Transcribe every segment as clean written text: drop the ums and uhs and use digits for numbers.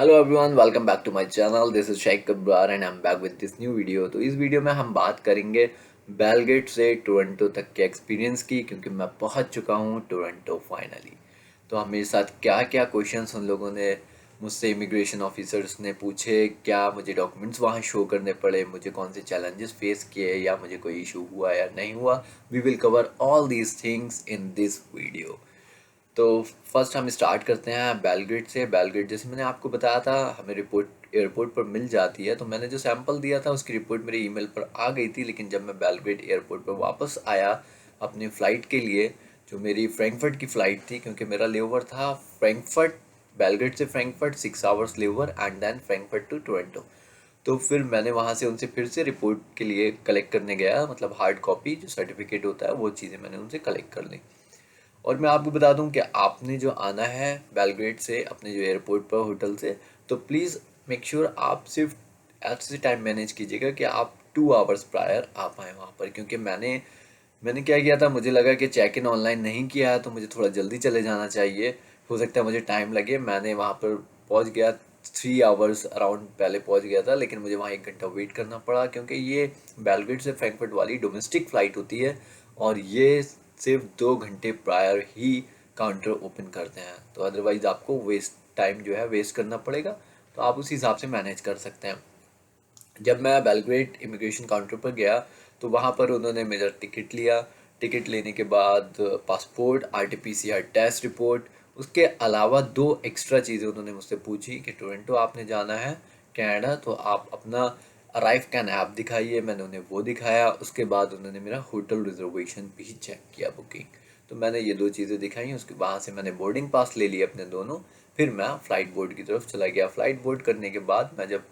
Hello everyone, welcome back to my channel. This is Sheikh Kabrar and I am back with this new video. तो इस video में हम बात करेंगे बेलगेट से टोरंटो तक के एक्सपीरियंस की, क्योंकि मैं पहुंच चुका हूं टोरंटो फाइनली। तो हम मेरे साथ क्या क्या क्वेश्चंस उन लोगों ने मुझसे इमिग्रेशन ऑफिसर्स ने पूछे, क्या मुझे डॉक्यूमेंट्स वहां शो करने पड़े, मुझे कौन से चैलेंजेस फेस किए या मुझे कोई इशू हुआ या नहीं हुआ, we will cover all these things in this video. तो फर्स्ट हम स्टार्ट करते हैं बेलग्रेड से। बेलग्रेड जैसे मैंने आपको बताया था, हमें रिपोर्ट एयरपोर्ट पर मिल जाती है। तो मैंने जो सैंपल दिया था उसकी रिपोर्ट मेरे ईमेल पर आ गई थी, लेकिन जब मैं बेलग्रेड एयरपोर्ट पर वापस आया अपनी फ़्लाइट के लिए, जो मेरी फ्रैंकफर्ट की फ़्लाइट थी, क्योंकि मेरा लेओवर था फ्रैंकफर्ट, बेलग्रेड से Frankfurt 6 hours layover and then Frankfurt to Toronto. तो फिर मैंने वहाँ से उनसे फिर से रिपोर्ट के लिए कलेक्ट करने गया, मतलब हार्ड कॉपी जो सर्टिफिकेट होता है वो चीज़ें मैंने उनसे कलेक्ट कर ली। और मैं आपको बता दूं कि आपने जो आना है बेलग्रेड से अपने जो एयरपोर्ट पर होटल से, तो प्लीज़ मेक श्योर आप सिर्फ ऐसे टाइम मैनेज कीजिएगा कि आप 2 आवर्स प्रायर आ पाएँ वहाँ पर। क्योंकि मैंने क्या किया था, मुझे लगा कि चेक इन ऑनलाइन नहीं किया है तो मुझे थोड़ा जल्दी चले जाना चाहिए, हो सकता है मुझे टाइम लगे। मैंने वहाँ पर पहुँच गया, 3 आवर्स अराउंड पहले पहुँच गया था, लेकिन मुझे वहाँ 1 घंटा वेट करना पड़ा, क्योंकि ये बेलग्रेड से फ्रैंकफर्ट वाली डोमेस्टिक फ़्लाइट होती है और ये सिर्फ 2 घंटे प्रायर ही काउंटर ओपन करते हैं। तो अदरवाइज़ आपको वेस्ट टाइम जो है वेस्ट करना पड़ेगा। तो आप उसी हिसाब से मैनेज कर सकते हैं। जब मैं बेलग्रेड इमिग्रेशन काउंटर पर गया तो वहाँ पर उन्होंने मेरा टिकट लिया। टिकट लेने के बाद पासपोर्ट, आरटीपीसीआर टेस्ट रिपोर्ट, उसके अलावा दो एक्स्ट्रा चीज़ें उन्होंने मुझसे पूछी कि टोरंटो आपने जाना है कनाडा, तो आप अपना अराइव कैन ऐप दिखाइए। मैंने उन्हें वो दिखाया। उसके बाद उन्होंने मेरा होटल रिजर्वेशन भी चेक किया, बुकिंग। तो मैंने ये दो चीज़ें दिखाई। उसके वहाँ से मैंने बोर्डिंग पास ले लिए अपने दोनों। फिर मैं फ़्लाइट बोर्ड की तरफ चला गया। फ़्लाइट बोर्ड करने के बाद मैं जब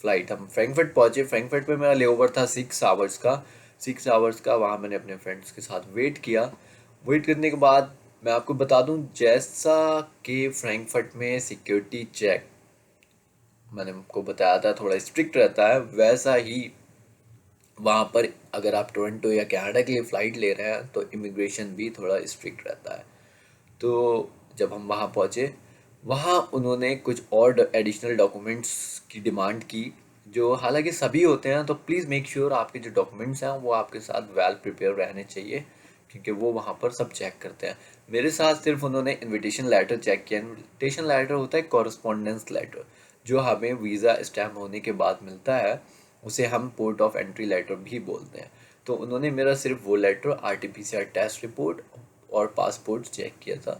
फ्लाइट हम फ्रैंकफर्ट पहुंचे, फ्रैंकफर्ट पे मेरा लेओवर था 6 आवर्स का। 6 आवर्स का वहाँ मैंने अपने फ्रेंड्स के साथ वेट किया। वेट करने के बाद मैं आपको बता दूं, जैसा कि फ्रैंकफर्ट में सिक्योरिटी चेक मैंने आपको बताया था थोड़ा स्ट्रिक्ट रहता है, वैसा ही वहाँ पर अगर आप टोरंटो या कनाडा के लिए फ़्लाइट ले रहे हैं तो इमिग्रेशन भी थोड़ा स्ट्रिक्ट रहता है। तो जब हम वहाँ पहुँचे, वहाँ उन्होंने कुछ और एडिशनल डॉक्यूमेंट्स की डिमांड की, जो हालांकि सभी होते हैं। तो प्लीज़ मेक श्योर आपके जो डॉक्यूमेंट्स हैं वो आपके साथ वेल प्रिपेयर रहने चाहिए, क्योंकि वो वहाँ पर सब चेक करते हैं। मेरे साथ सिर्फ उन्होंने इनविटेशन लेटर चेक किया। इनविटेशन लेटर होता है कॉरस्पॉन्डेंस लेटर, जो हमें वीज़ा स्टैम्प होने के बाद मिलता है। उसे हम पोर्ट ऑफ एंट्री लेटर भी बोलते हैं। तो उन्होंने मेरा सिर्फ वो लेटर, आरटीपीसीआर टेस्ट रिपोर्ट और पासपोर्ट चेक किया था।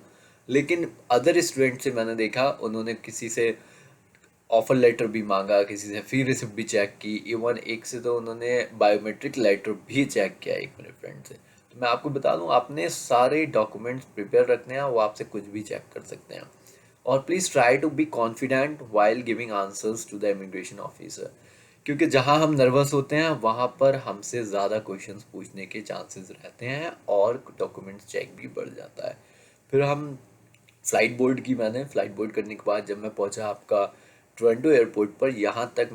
लेकिन अदर स्टूडेंट से मैंने देखा, उन्होंने किसी से ऑफर लेटर भी मांगा, किसी से फी रिसिप्ट भी चेक की, इवन एक से तो उन्होंने बायोमेट्रिक लेटर भी चेक किया एक मेरे फ्रेंड से। तो मैं आपको बता दूं, आपने सारे डॉक्यूमेंट्स प्रिपेयर रखने हैं, वो आपसे कुछ भी चेक कर सकते हैं। और please try to be confident while giving answers to the immigration officer, क्योंकि जहां हम नर्वस होते हैं वहां पर हमसे ज़्यादा क्वेश्चंस पूछने के चांसेस रहते हैं और डॉक्यूमेंट्स चेक भी बढ़ जाता है। फिर हम फ़्लाइट बोर्ड की, मैंने फ़्लाइट बोर्ड करने के बाद जब मैं पहुंचा आपका टोरंटो एयरपोर्ट पर, यहाँ तक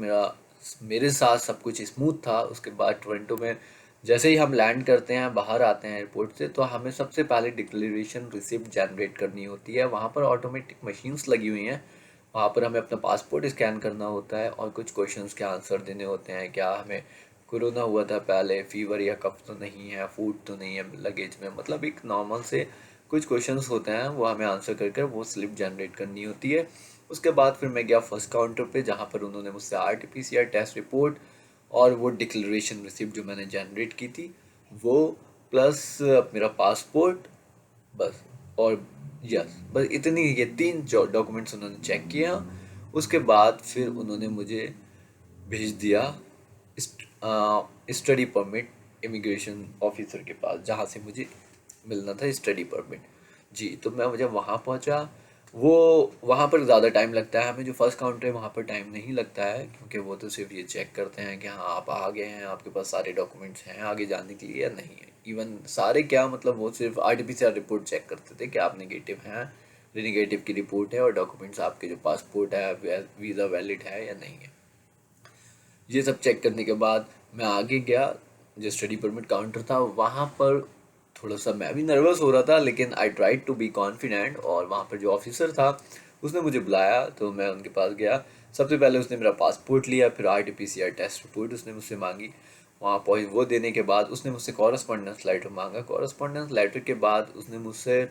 मेरे साथ सब कुछ स्मूथ था। उसके बाद टोरंटो में जैसे ही हम लैंड करते हैं, बाहर आते हैं एयरपोर्ट से, तो हमें सबसे पहले डिक्लेरेशन रिसिप्ट जनरेट करनी होती है। वहाँ पर ऑटोमेटिक मशीन्स लगी हुई हैं। वहाँ पर हमें अपना पासपोर्ट स्कैन करना होता है और कुछ क्वेश्चंस के आंसर देने होते हैं। क्या हमें कोरोना हुआ था पहले, फीवर या कफ तो नहीं है, फूड तो नहीं है लगेज में, मतलब एक नॉर्मल से कुछ क्वेश्चंस होते हैं, वो हमें आंसर कर कर वो स्लिप जनरेट करनी होती है। उसके बाद फिर मैं गया फर्स्ट काउंटर पे, जहाँ पर उन्होंने मुझसे आरटीपीसीआर टेस्ट रिपोर्ट और वो डिक्लेरेशन रिसिप्ट जो मैंने जनरेट की थी वो, प्लस मेरा पासपोर्ट, बस। और यस, बस इतनी, ये तीन डॉक्यूमेंट्स उन्होंने चेक किया। उसके बाद फिर उन्होंने मुझे भेज दिया स्टडी परमिट इमिग्रेशन ऑफिसर के पास, जहाँ से मुझे मिलना था स्टडी परमिट। जी, तो मैं जब वहाँ पहुँचा, वो वहाँ पर ज़्यादा टाइम लगता है। हमें जो फर्स्ट काउंटर है वहाँ पर टाइम नहीं लगता है, क्योंकि वो तो सिर्फ ये चेक करते हैं कि हाँ आप आ गए हैं, आपके पास सारे डॉक्यूमेंट्स हैं आगे जाने के लिए या नहीं है। इवन सारे क्या, मतलब वो सिर्फ आरटीपीसीआर रिपोर्ट चेक करते थे कि आप नेगेटिव हैं, नेगेटिव की रिपोर्ट है, और डॉक्यूमेंट्स आपके जो पासपोर्ट है, वीज़ा वैलिड है या नहीं है। ये सब चेक करने के बाद मैं आगे गया। जो स्टडी परमिट काउंटर था वहाँ पर थोड़ा सा मैं भी नर्वस हो रहा था, लेकिन I tried to be confident. और वहाँ पर जो ऑफिसर था उसने मुझे बुलाया तो मैं उनके पास गया। सबसे पहले उसने मेरा पासपोर्ट लिया, फिर RT-PCR टेस्ट रिपोर्ट उसने मुझसे मांगी। वहाँ पहुँच वो देने के बाद उसने मुझसे कॉरेस्पॉन्डेंस लेटर मांगा। कॉरेस्पॉन्डेंस लेटर के बाद उसने मुझसे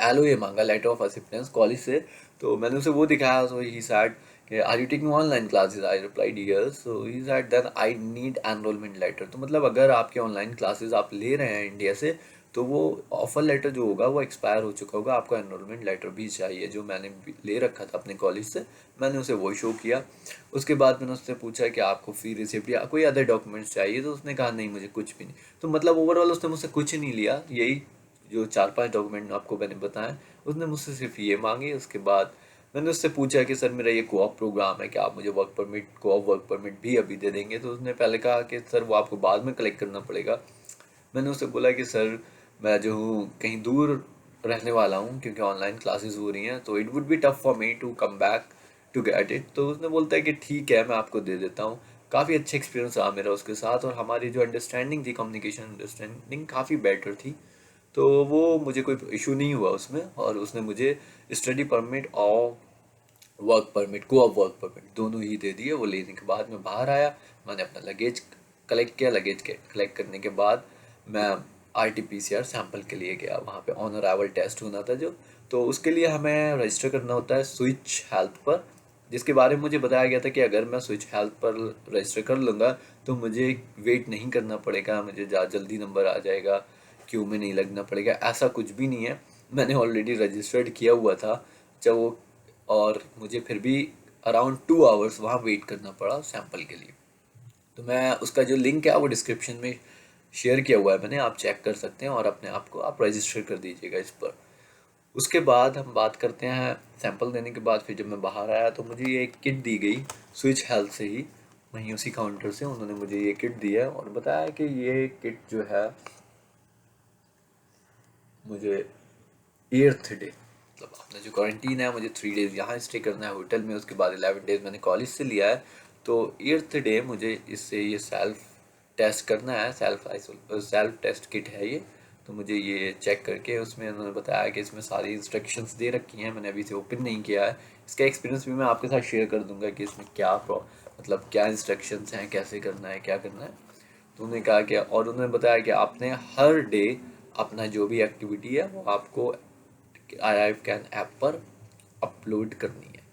LOA मांगा, लेटर ऑफ एक्सेप्टेंस, कॉलेज से। तो मैंने उसे वो दिखाया। सो ही सेड कि are you taking online classes? I replied yes. So he said then I need enrolment letter. तो मतलब अगर आपके ऑनलाइन क्लासेस आप ले रहे हैं इंडिया से, तो वो ऑफर लेटर जो होगा वो एक्सपायर हो चुका होगा, आपको एनरोलमेंट लेटर भी चाहिए जो मैंने ले रखा था अपने कॉलेज से। मैंने उसे वो शो किया। उसके बाद मैंने उससे पूछा कि आपको फी रिसिप्ट या कोई अदर डॉक्यूमेंट्स चाहिए, तो उसने कहा नहीं मुझे कुछ भी नहीं। तो मतलब ओवरऑल उसने मुझसे कुछ नहीं लिया, यही जो 4-5 डॉक्यूमेंट आपको मैंने बताया उसने मुझसे सिर्फ ये मांगे। उसके बाद मैंने उससे पूछा कि सर मेरा ये कोऑप प्रोग्राम है, क्या आप मुझे कोऑप वर्क परमिट भी अभी दे देंगे? तो उसने पहले कहा कि सर वो आपको बाद में कलेक्ट करना पड़ेगा। मैंने उससे बोला कि सर मैं जो हूँ कहीं दूर रहने वाला हूँ, क्योंकि ऑनलाइन क्लासेस हो रही हैं, तो it would be tough for me to come back to get it. तो उसने बोलता है कि ठीक है मैं आपको दे देता हूँ। काफ़ी अच्छा एक्सपीरियंस रहा मेरा उसके साथ, और हमारी जो अंडरस्टैंडिंग थी, कम्युनिकेशन अंडरस्टैंडिंग काफ़ी बेटर थी। तो वो मुझे कोई इशू नहीं हुआ उसमें, और उसने मुझे स्टडी परमिट और work permit, co-op work permit दोनों ही दे दिए। वो लेने के बाद मैं बाहर आया, मैंने अपना लगेज कलेक्ट किया। लगेज के कलेक्ट करने के बाद मैं RT-PCR सैंपल के लिए गया। वहाँ पे ऑन अराइवल टेस्ट होना था जो, तो उसके लिए हमें रजिस्टर करना होता है स्विच हेल्थ पर, जिसके बारे में मुझे बताया गया था कि अगर मैं स्विच हेल्थ पर रजिस्टर कर लूँगा तो मुझे वेट नहीं करना पड़ेगा, मुझे जल्दी नंबर आ जाएगा, क्यू में नहीं लगना पड़ेगा। ऐसा कुछ भी नहीं है, मैंने ऑलरेडी रजिस्टर्ड किया हुआ था जब वो, और मुझे फिर भी अराउंड 2 आवर्स वहाँ वेट करना पड़ा सैंपल के लिए। तो मैं उसका जो लिंक है वो डिस्क्रिप्शन में शेयर किया हुआ है मैंने, आप चेक कर सकते हैं और अपने आप को आप रजिस्टर कर दीजिएगा इस पर। उसके बाद हम बात करते हैं सैंपल देने के बाद फिर जब मैं बाहर आया तो मुझे ये एक किट दी गई स्विच हेल्थ से ही, वहीं उसी काउंटर से उन्होंने मुझे ये किट दी है और बताया कि ये किट जो है मुझे 8th डे, मतलब अपना जो क्वारंटीन है, मुझे 3 डेज यहाँ स्टे करना है होटल में, उसके बाद 11 डेज मैंने कॉलेज से लिया है। तो 8th डे मुझे इससे ये सेल्फ टेस्ट करना है, सेल्फ टेस्ट किट है ये। तो मुझे ये चेक करके उसमें उन्होंने बताया कि इसमें सारी इंस्ट्रक्शंस दे रखी हैं, मैंने अभी से ओपन नहीं किया है। इसका एक्सपीरियंस भी मैं आपके साथ शेयर कर दूंगा कि इसमें मतलब क्या इंस्ट्रक्शंस हैं, कैसे करना है, क्या करना है। तो उन्होंने कहा कि, और उन्होंने बताया कि आपने हर डे अपना जो भी एक्टिविटी है वो आपको अराइव कैन ऐप पर अपलोड करनी है।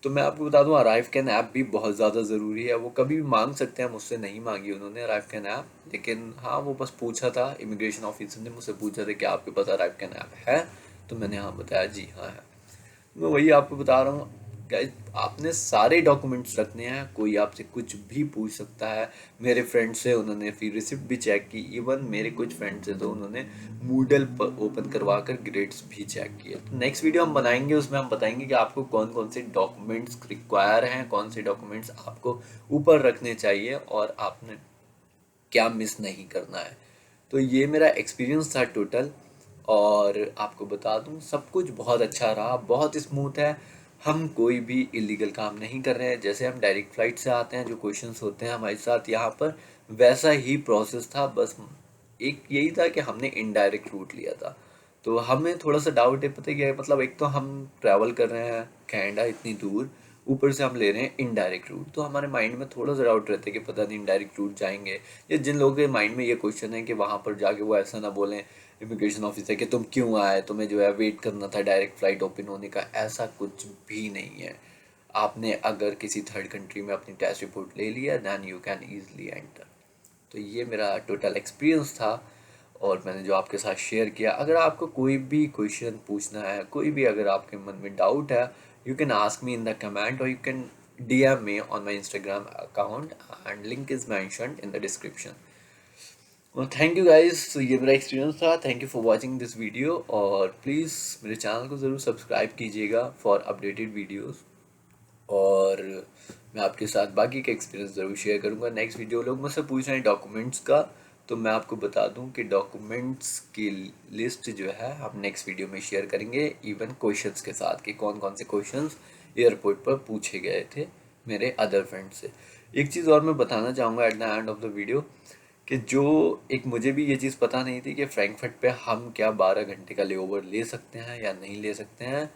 तो मैं आपको बता दूं अराइव कैन ऐप भी बहुत ज़्यादा ज़रूरी है। वो कभी भी मांग सकते हैं, मुझसे नहीं मांगी उन्होंने अराइव कैन ऐप, लेकिन हाँ वो बस पूछा था, इमिग्रेशन ऑफिसर ने मुझसे पूछा था कि आपके पास अराइव कैन ऐप है? तो मैंने हाँ बताया, जी हाँ है। मैं वही आपको बता रहा हूँ गाइस, आपने सारे डॉक्यूमेंट्स रखने हैं, कोई आपसे कुछ भी पूछ सकता है। मेरे फ्रेंड से उन्होंने फिर रिसिप्ट भी चेक की, इवन मेरे कुछ फ्रेंड्स हैं तो उन्होंने मूडल पर ओपन करवा कर ग्रेड्स भी चेक किए। तो नेक्स्ट वीडियो हम बनाएंगे, उसमें हम बताएंगे कि आपको कौन कौन से डॉक्यूमेंट्स रिक्वायर हैं, कौन से डॉक्यूमेंट्स आपको ऊपर रखने चाहिए और आपने क्या मिस नहीं करना है। तो ये मेरा एक्सपीरियंस था टोटल, और आपको बता दूं सब कुछ बहुत अच्छा रहा, बहुत स्मूथ है। हम कोई भी इलीगल काम नहीं कर रहे हैं। जैसे हम डायरेक्ट फ्लाइट से आते हैं, जो क्वेश्चंस होते हैं हमारे साथ यहाँ पर, वैसा ही प्रोसेस था। बस एक यही था कि हमने इनडायरेक्ट रूट लिया था। तो हमें थोड़ा सा डाउट है, पता क्या है, मतलब एक तो हम ट्रैवल कर रहे हैं कनाडा इतनी दूर, ऊपर से हम ले रहे हैं इनडायरेक्ट रूट, तो हमारे माइंड में थोड़ा सा डाउट रहता है कि पता नहीं इनडायरेक्ट रूट जाएंगे, या जिन लोगों के माइंड में ये क्वेश्चन है कि वहाँ पर जाके वो ऐसा ना बोलें इमिग्रेशन ऑफिसर कि तुम क्यों आए, तुम्हें जो है वेट करना था डायरेक्ट फ्लाइट ओपन होने का। ऐसा कुछ भी नहीं है। आपने अगर किसी थर्ड कंट्री में अपनी टेस्ट रिपोर्ट ले लिया, then you can easily enter. तो ये मेरा टोटल एक्सपीरियंस था और मैंने जो आपके साथ शेयर किया। अगर आपको कोई भी क्वेश्चन पूछना है, कोई भी अगर आपके मन में डाउट है, you can ask me in the comment, और you can DM me on my Instagram account and link is mentioned in the description. well thank you guys, तो ये मेरा एक्सपीरियंस था। Thank you for watching this video, और please मेरे channel को ज़रूर subscribe कीजिएगा फॉर अपडेटेड वीडियोस। और मैं आपके साथ बाकी का एक्सपीरियंस ज़रूर शेयर करूँगा नेक्स्ट वीडियो। लोग मुझसे पूछ रहे हैं डॉक्यूमेंट्स का, तो मैं आपको बता दूं कि डॉक्यूमेंट्स की लिस्ट जो है हम नेक्स्ट वीडियो में शेयर करेंगे, इवन क्वेश्चंस के साथ कि कौन कौन से क्वेश्चंस एयरपोर्ट पर पूछे गए थे मेरे अदर फ्रेंड से। एक चीज़ और मैं बताना चाहूँगा at the end of the video कि जो एक मुझे भी ये चीज़ पता नहीं थी कि फ्रैंकफर्ट पे हम क्या 12 घंटे का लेओवर ले सकते हैं या नहीं ले सकते हैं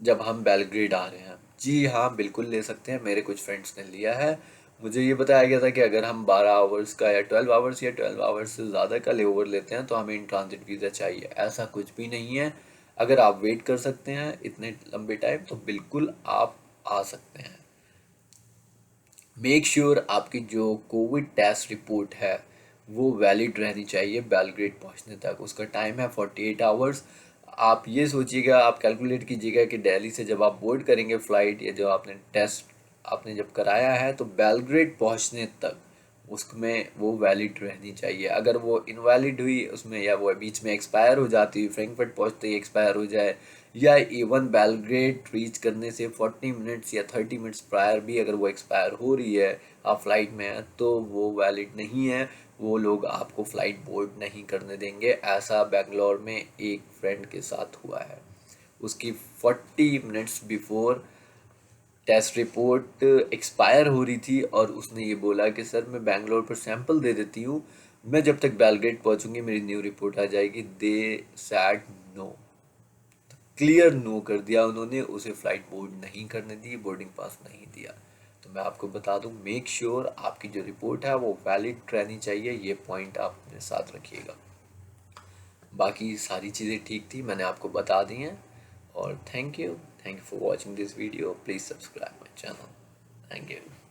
जब हम बेलग्रेड आ रहे हैं। जी हाँ, बिल्कुल ले सकते हैं, मेरे कुछ फ्रेंड्स ने लिया है। मुझे ये बताया गया था कि अगर हम 12 आवर्स का या 12 आवर्स या 12 आवर्स से ज़्यादा का लेओवर लेते हैं तो हमें इन ट्रांजिट वीज़ा चाहिए। ऐसा कुछ भी नहीं है। अगर आप वेट कर सकते हैं इतने लंबे टाइम तो बिल्कुल आप आ सकते हैं। मेक श्योर आपकी जो कोविड टेस्ट रिपोर्ट है वो वैलिड रहनी चाहिए बेलग्रेड पहुंचने तक। उसका टाइम है 48 आवर्स। आप ये सोचिएगा, आप कैलकुलेट कीजिएगा कि दिल्ली से जब आप बोर्ड करेंगे फ़्लाइट या जो आपने टेस्ट आपने जब कराया है तो बेलग्रेड पहुंचने तक उसमें वो वैलिड रहनी चाहिए। अगर वो इनवैलिड हुई उसमें या वो बीच में एक्सपायर हो जाती है, फ्रैंकफर्ट पहुंचते ही एक्सपायर हो जाए, या इवन बेलग्रेड रीच करने से 40 मिनट्स या 30 मिनट्स प्रायर भी अगर वो एक्सपायर हो रही है, आप फ्लाइट में हैं, तो वो वैलिड नहीं है। वो लोग आपको फ़्लाइट बोर्ड नहीं करने देंगे। ऐसा बेंगलोर में एक फ्रेंड के साथ हुआ है। उसकी 40 minutes before test report expire हो रही थी और उसने ये बोला कि सर मैं बैंगलोर पर सैंपल दे देती हूँ, मैं जब तक बेलग्रेड पहुँचूंगी मेरी न्यू रिपोर्ट आ जाएगी। दे सैड नो, क्लियर नो कर दिया उन्होंने, उसे फ़्लाइट बोर्ड नहीं करने दी, बोर्डिंग पास नहीं दिया। तो मैं आपको बता दूं, मेक श्योर आपकी जो रिपोर्ट है वो वैलिड रहनी चाहिए, ये पॉइंट आप अपने साथ रखिएगा। बाकी सारी चीज़ें ठीक थी, मैंने आपको बता दी हैं। और thank you for watching this video. Please subscribe my channel. Thank you.